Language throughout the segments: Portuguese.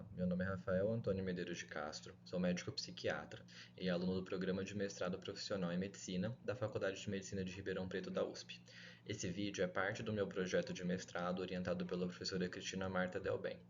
Olá, meu nome é Rafael Antônio Medeiros de Castro, sou médico psiquiatra e aluno do Programa de Mestrado Profissional em Medicina da Faculdade de Medicina de Ribeirão Preto da USP. Esse vídeo é parte do meu projeto de mestrado orientado pela professora Cristina Marta Delbem.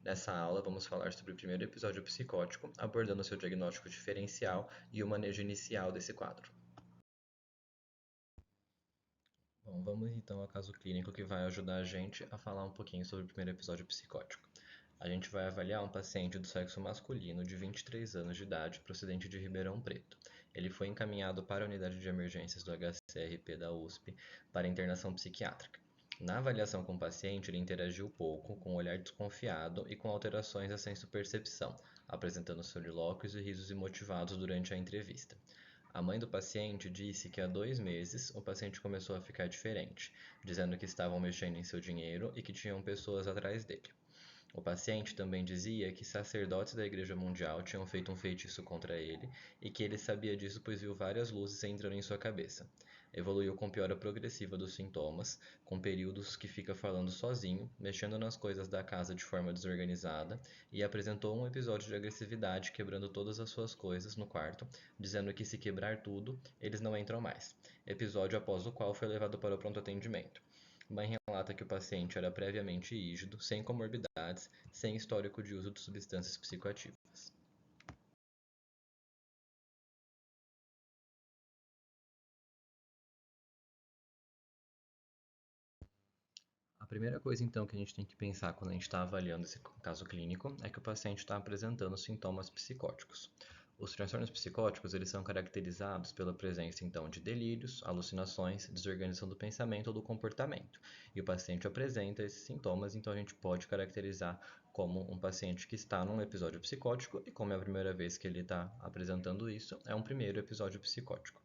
Nessa aula, vamos falar sobre o primeiro episódio psicótico, abordando seu diagnóstico diferencial e o manejo inicial desse quadro. Bom, vamos então ao caso clínico que vai ajudar a gente a falar um pouquinho sobre o primeiro episódio psicótico. A gente vai avaliar um paciente do sexo masculino de 23 anos de idade, procedente de Ribeirão Preto. Ele foi encaminhado para a unidade de emergências do HCRP da USP para internação psiquiátrica. Na avaliação com o paciente, ele interagiu pouco, com um olhar desconfiado e com alterações à senso-percepção, apresentando solilóquios e risos imotivados durante a entrevista. A mãe do paciente disse que há 2 meses o paciente começou a ficar diferente, dizendo que estavam mexendo em seu dinheiro e que tinham pessoas atrás dele. O paciente também dizia que sacerdotes da Igreja Mundial tinham feito um feitiço contra ele e que ele sabia disso pois viu várias luzes entrando em sua cabeça. Evoluiu com piora progressiva dos sintomas, com períodos que fica falando sozinho, mexendo nas coisas da casa de forma desorganizada e apresentou um episódio de agressividade quebrando todas as suas coisas no quarto, dizendo que se quebrar tudo, eles não entram mais. Episódio após o qual foi levado para o pronto atendimento. Mãe relata que o paciente era previamente rígido, sem comorbidades, sem histórico de uso de substâncias psicoativas. A primeira coisa, então, que a gente tem que pensar quando a gente está avaliando esse caso clínico é que o paciente está apresentando sintomas psicóticos. Os transtornos psicóticos, eles são caracterizados pela presença, então, de delírios, alucinações, desorganização do pensamento ou do comportamento. E o paciente apresenta esses sintomas, então a gente pode caracterizar como um paciente que está num episódio psicótico e como é a primeira vez que ele está apresentando isso, é um primeiro episódio psicótico.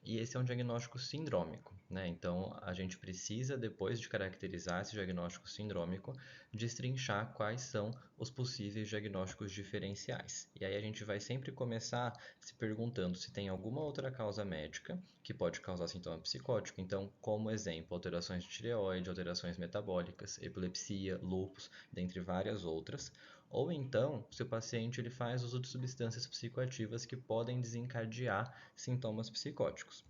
E esse é um diagnóstico sindrômico, né? Então, a gente precisa, depois de caracterizar esse diagnóstico sindrômico, destrinchar quais são os possíveis diagnósticos diferenciais. E aí a gente vai sempre começar se perguntando se tem alguma outra causa médica que pode causar sintoma psicótico. Então, como exemplo, alterações de tireoide, alterações metabólicas, epilepsia, lúpus, dentre várias outras. Ou então, se o paciente ele faz uso de substâncias psicoativas que podem desencadear sintomas psicóticos.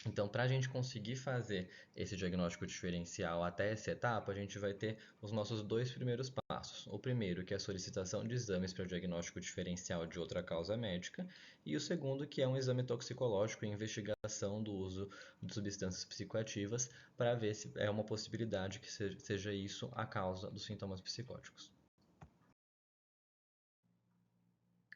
Então, para a gente conseguir fazer esse diagnóstico diferencial até essa etapa, a gente vai ter os nossos dois primeiros passos. O primeiro, que é a solicitação de exames para o diagnóstico diferencial de outra causa médica, e o segundo, que é um exame toxicológico e investigação do uso de substâncias psicoativas para ver se é uma possibilidade que seja isso a causa dos sintomas psicóticos.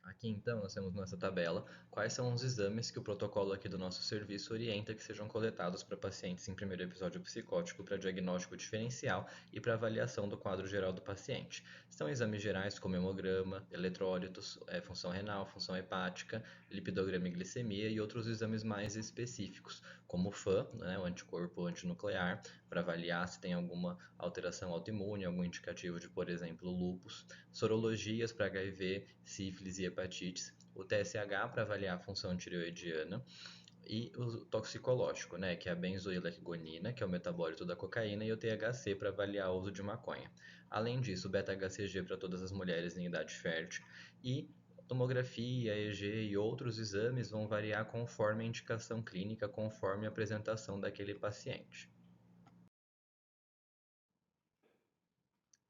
Aqui então nós temos nessa tabela quais são os exames que o protocolo aqui do nosso serviço orienta que sejam coletados para pacientes em primeiro episódio psicótico para diagnóstico diferencial e para avaliação do quadro geral do paciente. São exames gerais como hemograma, eletrólitos, função renal, função hepática, lipidograma e glicemia e outros exames mais específicos, como o FAN, né, o anticorpo antinuclear, para avaliar se tem alguma alteração autoimune, algum indicativo de, por exemplo, lúpus, sorologias para HIV, sífilis e hepatites, o TSH para avaliar a função tireoidiana e o toxicológico, né, que é a benzoilecgonina, que é o metabólito da cocaína, e o THC para avaliar o uso de maconha. Além disso, o beta-HCG para todas as mulheres em idade fértil e tomografia, EEG e outros exames vão variar conforme a indicação clínica, conforme a apresentação daquele paciente.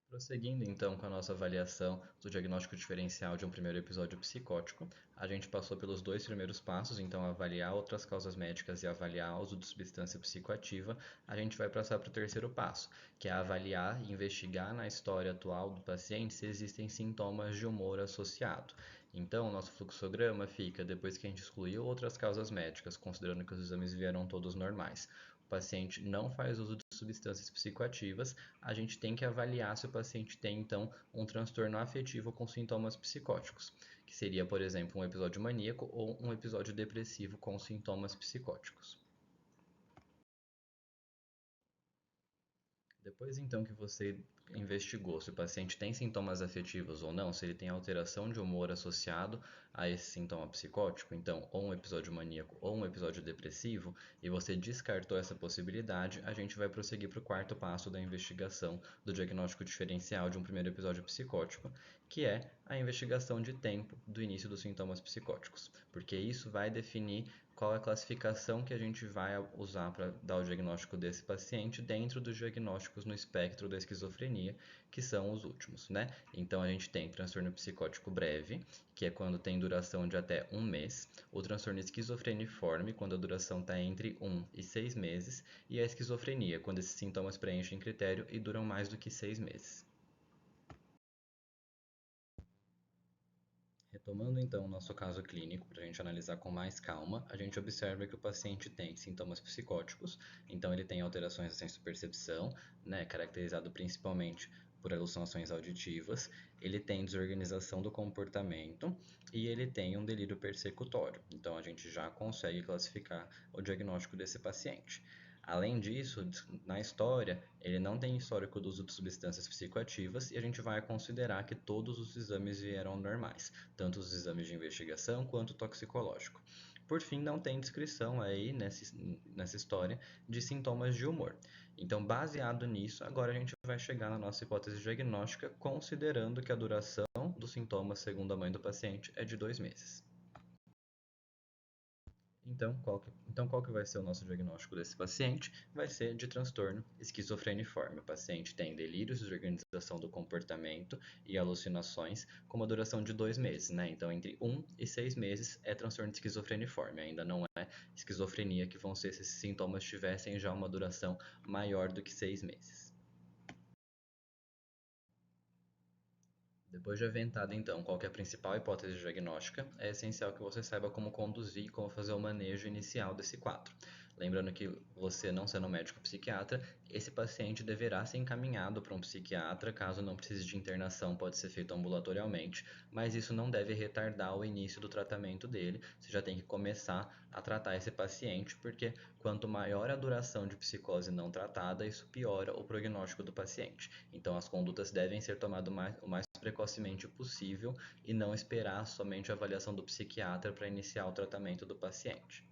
Prosseguindo então com a nossa avaliação do diagnóstico diferencial de um primeiro episódio psicótico, a gente passou pelos dois primeiros passos, então avaliar outras causas médicas e avaliar o uso de substância psicoativa, a gente vai passar para o terceiro passo, que é avaliar e investigar na história atual do paciente se existem sintomas de humor associado. Então, o nosso fluxograma fica depois que a gente excluiu outras causas médicas, considerando que os exames vieram todos normais. O paciente não faz uso de substâncias psicoativas, a gente tem que avaliar se o paciente tem, então, um transtorno afetivo com sintomas psicóticos, que seria, por exemplo, um episódio maníaco ou um episódio depressivo com sintomas psicóticos. Depois, então, que você investigou se o paciente tem sintomas afetivos ou não, se ele tem alteração de humor associado a esse sintoma psicótico, então, ou um episódio maníaco ou um episódio depressivo, e você descartou essa possibilidade, a gente vai prosseguir para o quarto passo da investigação do diagnóstico diferencial de um primeiro episódio psicótico, que é a investigação de tempo do início dos sintomas psicóticos, porque isso vai definir qual é a classificação que a gente vai usar para dar o diagnóstico desse paciente dentro dos diagnósticos no espectro da esquizofrenia, que são os últimos, né? Então a gente tem transtorno psicótico breve, que é quando tem duração de até um mês, o transtorno esquizofreniforme, quando a duração está entre 1 e 6 meses, e a esquizofrenia, quando esses sintomas preenchem critério e duram mais do que 6 meses. Retomando então o nosso caso clínico, para a gente analisar com mais calma, a gente observa que o paciente tem sintomas psicóticos, então ele tem alterações da sensopercepção, né, caracterizado principalmente por alucinações auditivas, ele tem desorganização do comportamento e ele tem um delírio persecutório. Então a gente já consegue classificar o diagnóstico desse paciente. Além disso, na história, ele não tem histórico do uso de substâncias psicoativas e a gente vai considerar que todos os exames vieram normais, tanto os exames de investigação quanto toxicológico. Por fim, não tem descrição aí nessa história de sintomas de humor. Então, baseado nisso, agora a gente vai chegar na nossa hipótese diagnóstica, considerando que a duração dos sintomas, segundo a mãe do paciente, é de 2 meses. Então, qual que vai ser o nosso diagnóstico desse paciente? Vai ser de transtorno esquizofreniforme. O paciente tem delírios, desorganização do comportamento e alucinações com uma duração de 2 meses, né? Então, entre 1 e 6 meses é transtorno esquizofreniforme. Ainda não é esquizofrenia, que vão ser se esses sintomas tivessem já uma duração maior do que 6 meses. Depois de aventado, então, qual que é a principal hipótese diagnóstica, é essencial que você saiba como conduzir e como fazer o manejo inicial desse quadro. Lembrando que você, não sendo médico psiquiatra, esse paciente deverá ser encaminhado para um psiquiatra, caso não precise de internação, pode ser feito ambulatorialmente, mas isso não deve retardar o início do tratamento dele, você já tem que começar a tratar esse paciente, porque quanto maior a duração de psicose não tratada, isso piora o prognóstico do paciente. Então as condutas devem ser tomadas o mais precocemente possível e não esperar somente a avaliação do psiquiatra para iniciar o tratamento do paciente.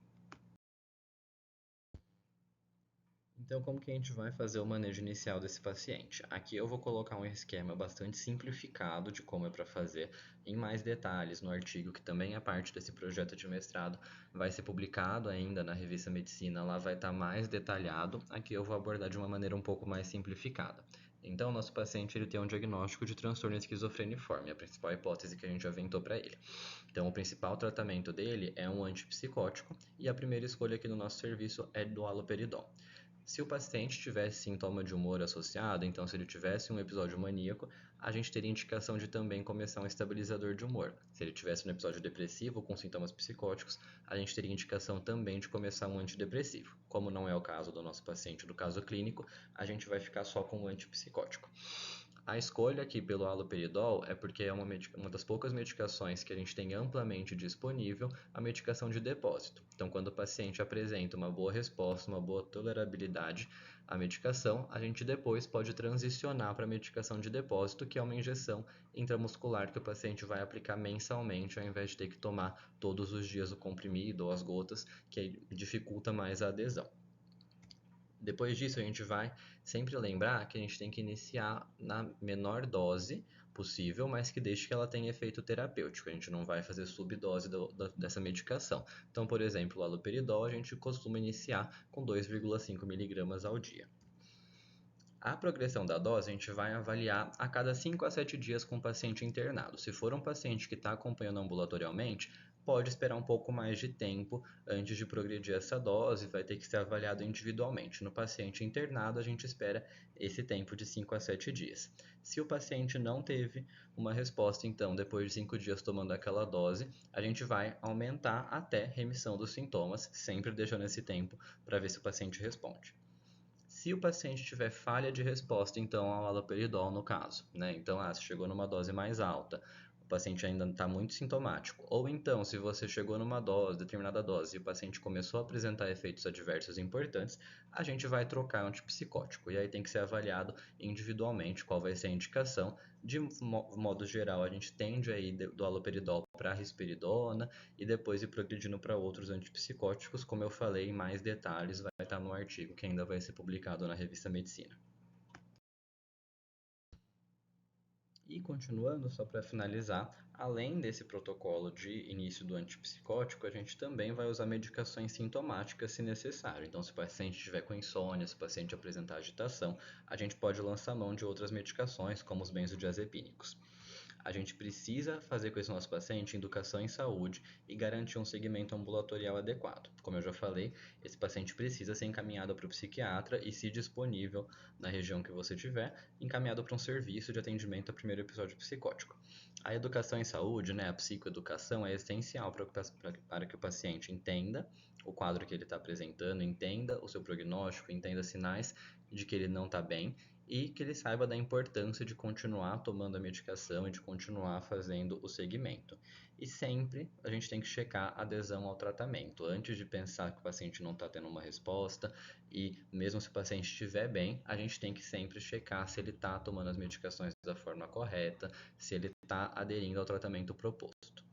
Então, como que a gente vai fazer o manejo inicial desse paciente? Aqui eu vou colocar um esquema bastante simplificado de como é para fazer, em mais detalhes no artigo que também é parte desse projeto de mestrado, vai ser publicado ainda na revista Medicina, lá vai estar mais detalhado. Aqui eu vou abordar de uma maneira um pouco mais simplificada. Então, nosso paciente ele tem um diagnóstico de transtorno esquizofreniforme, a principal hipótese que a gente aventou para ele. Então, o principal tratamento dele é um antipsicótico e a primeira escolha aqui no nosso serviço é do haloperidol. Se o paciente tivesse sintoma de humor associado, então se ele tivesse um episódio maníaco, a gente teria indicação de também começar um estabilizador de humor. Se ele tivesse um episódio depressivo com sintomas psicóticos, a gente teria indicação também de começar um antidepressivo. Como não é o caso do nosso paciente do caso clínico, a gente vai ficar só com o antipsicótico. A escolha aqui pelo haloperidol é porque é uma das poucas medicações que a gente tem amplamente disponível, a medicação de depósito. Então, quando o paciente apresenta uma boa resposta, uma boa tolerabilidade à medicação, a gente depois pode transicionar para a medicação de depósito, que é uma injeção intramuscular que o paciente vai aplicar mensalmente, ao invés de ter que tomar todos os dias o comprimido ou as gotas, que dificulta mais a adesão. Depois disso, a gente vai sempre lembrar que a gente tem que iniciar na menor dose possível, mas que deixe que ela tenha efeito terapêutico. A gente não vai fazer subdose dessa medicação. Então, por exemplo, o haloperidol a gente costuma iniciar com 2,5 mg ao dia. A progressão da dose a gente vai avaliar a cada 5 a 7 dias com o paciente internado. Se for um paciente que está acompanhando ambulatorialmente, pode esperar um pouco mais de tempo antes de progredir essa dose, vai ter que ser avaliado individualmente. No paciente internado, a gente espera esse tempo de 5 a 7 dias. Se o paciente não teve uma resposta, então, depois de 5 dias tomando aquela dose, a gente vai aumentar até remissão dos sintomas, sempre deixando esse tempo para ver se o paciente responde. Se o paciente tiver falha de resposta, então, ao haloperidol, no caso, né? Então, se chegou numa dose mais alta, o paciente ainda está muito sintomático, ou então, se você chegou numa dose, determinada dose, e o paciente começou a apresentar efeitos adversos importantes, a gente vai trocar antipsicótico. E aí tem que ser avaliado individualmente qual vai ser a indicação. De modo geral, a gente tende a ir do haloperidol para a risperidona e depois ir progredindo para outros antipsicóticos. Como eu falei, em mais detalhes vai estar no artigo que ainda vai ser publicado na revista Medicina. E continuando, só para finalizar, além desse protocolo de início do antipsicótico, a gente também vai usar medicações sintomáticas se necessário. Então, se o paciente estiver com insônia, se o paciente apresentar agitação, a gente pode lançar mão de outras medicações, como os benzodiazepínicos. A gente precisa fazer com esse nosso paciente educação em saúde e garantir um segmento ambulatorial adequado. Como eu já falei, esse paciente precisa ser encaminhado para o psiquiatra e, se disponível na região que você tiver, encaminhado para um serviço de atendimento ao primeiro episódio psicótico. A educação em saúde, né, a psicoeducação, é essencial para que o paciente entenda o quadro que ele está apresentando, entenda o seu prognóstico, entenda sinais de que ele não está bem e que ele saiba da importância de continuar tomando a medicação e de continuar fazendo o segmento. E sempre a gente tem que checar a adesão ao tratamento, antes de pensar que o paciente não está tendo uma resposta, e mesmo se o paciente estiver bem, a gente tem que sempre checar se ele está tomando as medicações da forma correta, se ele está aderindo ao tratamento proposto.